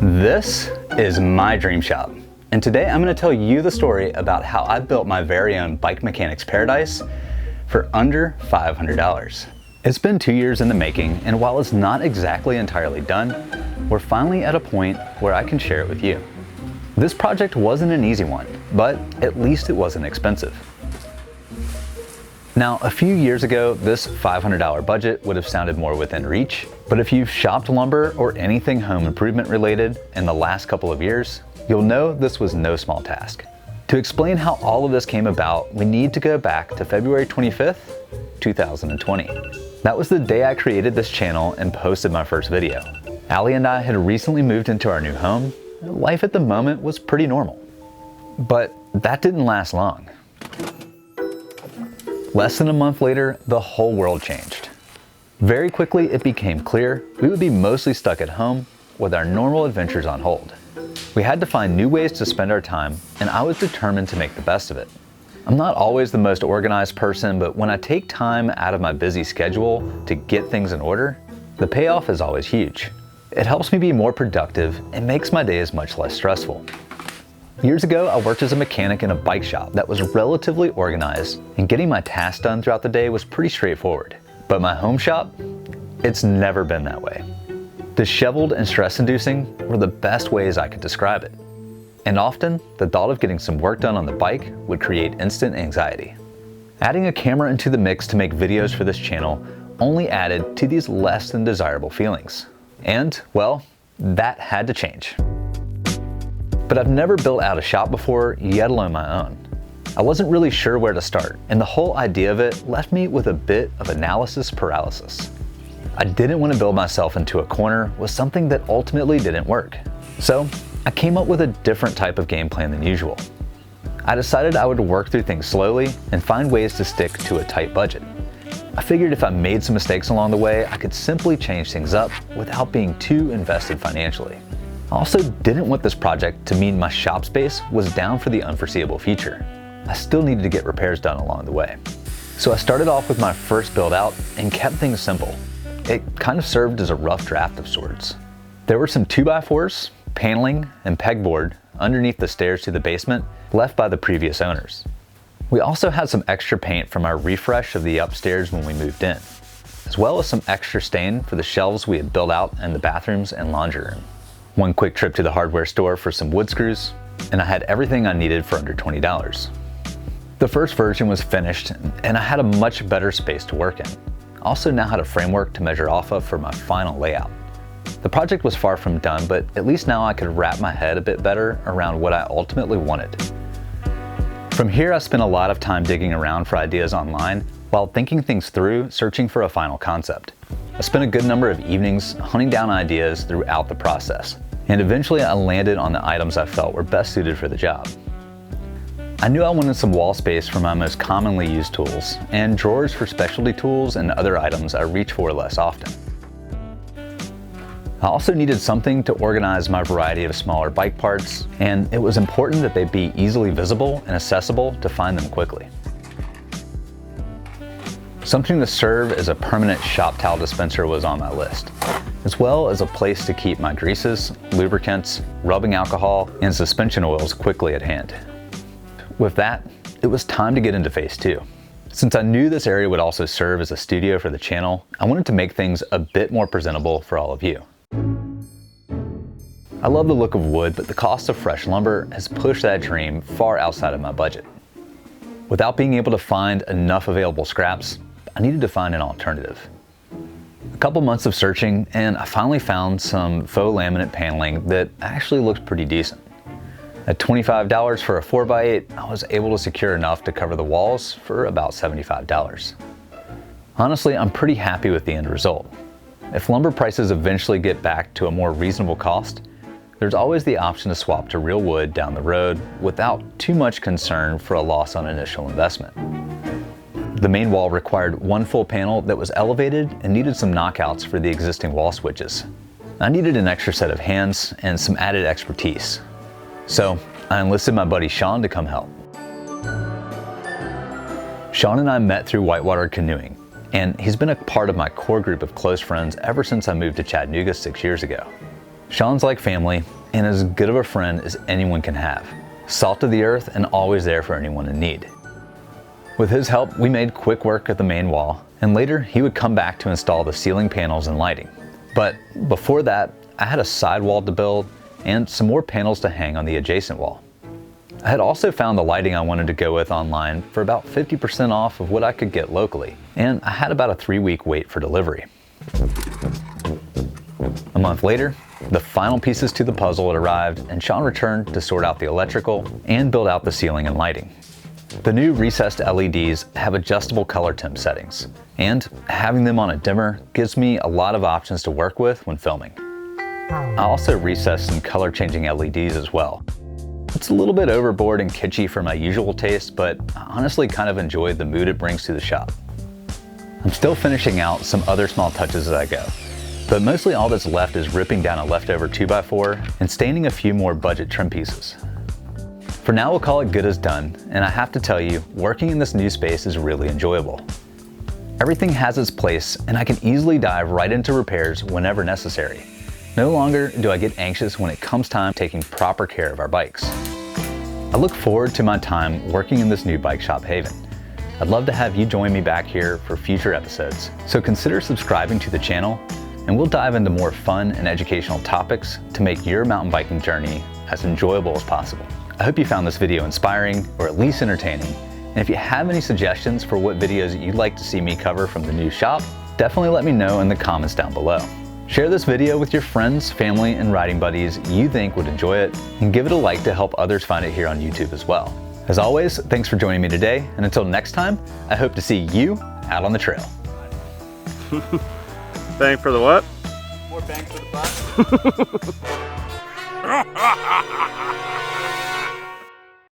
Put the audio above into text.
This is my dream shop, and today I'm going to tell you the story about how I built my very own bike mechanics paradise for under $500. It's been 2 years in the making, and while it's not exactly entirely done, we're finally at a point where I can share it with you. This project wasn't an easy one, but at least it wasn't expensive. Now, a few years ago, this $500 budget would have sounded more within reach, but if you've shopped lumber or anything home improvement related in the last couple of years, you'll know this was no small task. To explain how all of this came about, we need to go back to February 25th, 2020. That was the day I created this channel and posted my first video. Allie and I had recently moved into our new home. Life at the moment was pretty normal, but that didn't last long. Less than a month later, the whole world changed. Very quickly, it became clear we would be mostly stuck at home with our normal adventures on hold. We had to find new ways to spend our time, and I was determined to make the best of it. I'm not always the most organized person, but when I take time out of my busy schedule to get things in order, the payoff is always huge. It helps me be more productive and makes my days much less stressful. Years ago, I worked as a mechanic in a bike shop that was relatively organized, and getting my tasks done throughout the day was pretty straightforward. But my home shop, it's never been that way. Disheveled and stress-inducing were the best ways I could describe it. And often, the thought of getting some work done on the bike would create instant anxiety. Adding a camera into the mix to make videos for this channel only added to these less than desirable feelings. And, well, that had to change. But I've never built out a shop before, yet alone my own. I wasn't really sure where to start, and the whole idea of it left me with a bit of analysis paralysis. I didn't want to build myself into a corner with something that ultimately didn't work. So I came up with a different type of game plan than usual. I decided I would work through things slowly and find ways to stick to a tight budget. I figured if I made some mistakes along the way, I could simply change things up without being too invested financially. I also didn't want this project to mean my shop space was down for the unforeseeable future. I still needed to get repairs done along the way. So I started off with my first build out and kept things simple. It kind of served as a rough draft of sorts. There were some 2x4s, paneling, and pegboard underneath the stairs to the basement left by the previous owners. We also had some extra paint from our refresh of the upstairs when we moved in, as well as some extra stain for the shelves we had built out in the bathrooms and laundry room. One quick trip to the hardware store for some wood screws, and I had everything I needed for under $20. The first version was finished, and I had a much better space to work in. I also now had a framework to measure off of for my final layout. The project was far from done, but at least now I could wrap my head a bit better around what I ultimately wanted. From here, I spent a lot of time digging around for ideas online while thinking things through, searching for a final concept. I spent a good number of evenings hunting down ideas throughout the process, and eventually I landed on the items I felt were best suited for the job. I knew I wanted some wall space for my most commonly used tools, and drawers for specialty tools and other items I reach for less often. I also needed something to organize my variety of smaller bike parts, and it was important that they be easily visible and accessible to find them quickly. Something to serve as a permanent shop towel dispenser was on my list, as well as a place to keep my greases, lubricants, rubbing alcohol, and suspension oils quickly at hand. With that, it was time to get into phase 2. Since I knew this area would also serve as a studio for the channel, I wanted to make things a bit more presentable for all of you. I love the look of wood, but the cost of fresh lumber has pushed that dream far outside of my budget. Without being able to find enough available scraps, I needed to find an alternative. A couple months of searching, and I finally found some faux laminate paneling that actually looked pretty decent. At $25 for a 4x8, I was able to secure enough to cover the walls for about $75. Honestly, I'm pretty happy with the end result. If lumber prices eventually get back to a more reasonable cost, there's always the option to swap to real wood down the road without too much concern for a loss on initial investment. The main wall required one full panel that was elevated and needed some knockouts for the existing wall switches. I needed an extra set of hands and some added expertise. So I enlisted my buddy Sean to come help. Sean and I met through whitewater canoeing, and he's been a part of my core group of close friends ever since I moved to Chattanooga 6 years ago. Sean's like family and as good of a friend as anyone can have. Salt of the earth and always there for anyone in need. With his help, we made quick work at the main wall, and later he would come back to install the ceiling panels and lighting. But before that, I had a side wall to build and some more panels to hang on the adjacent wall. I had also found the lighting I wanted to go with online for about 50% off of what I could get locally, and I had about a 3-week wait for delivery. A month later, the final pieces to the puzzle had arrived, and Sean returned to sort out the electrical and build out the ceiling and lighting. The new recessed LEDs have adjustable color temp settings, and having them on a dimmer gives me a lot of options to work with when filming. I also recessed some color changing LEDs as well. It's a little bit overboard and kitschy for my usual taste, but I honestly kind of enjoyed the mood it brings to the shop. I'm still finishing out some other small touches as I go, but mostly all that's left is ripping down a leftover 2x4 and staining a few more budget trim pieces. For now, we'll call it good as done, and I have to tell you, working in this new space is really enjoyable. Everything has its place, and I can easily dive right into repairs whenever necessary. No longer do I get anxious when it comes time taking proper care of our bikes. I look forward to my time working in this new bike shop haven. I'd love to have you join me back here for future episodes, so consider subscribing to the channel, and we'll dive into more fun and educational topics to make your mountain biking journey as enjoyable as possible. I hope you found this video inspiring or at least entertaining, and if you have any suggestions for what videos you'd like to see me cover from the new shop, definitely let me know in the comments down below. Share this video with your friends, family, and riding buddies you think would enjoy it, and give it a like to help others find it here on YouTube as well. As always, thanks for joining me today, and until next time, I hope to see you out on the trail. Bang for the what? More bang for the buck.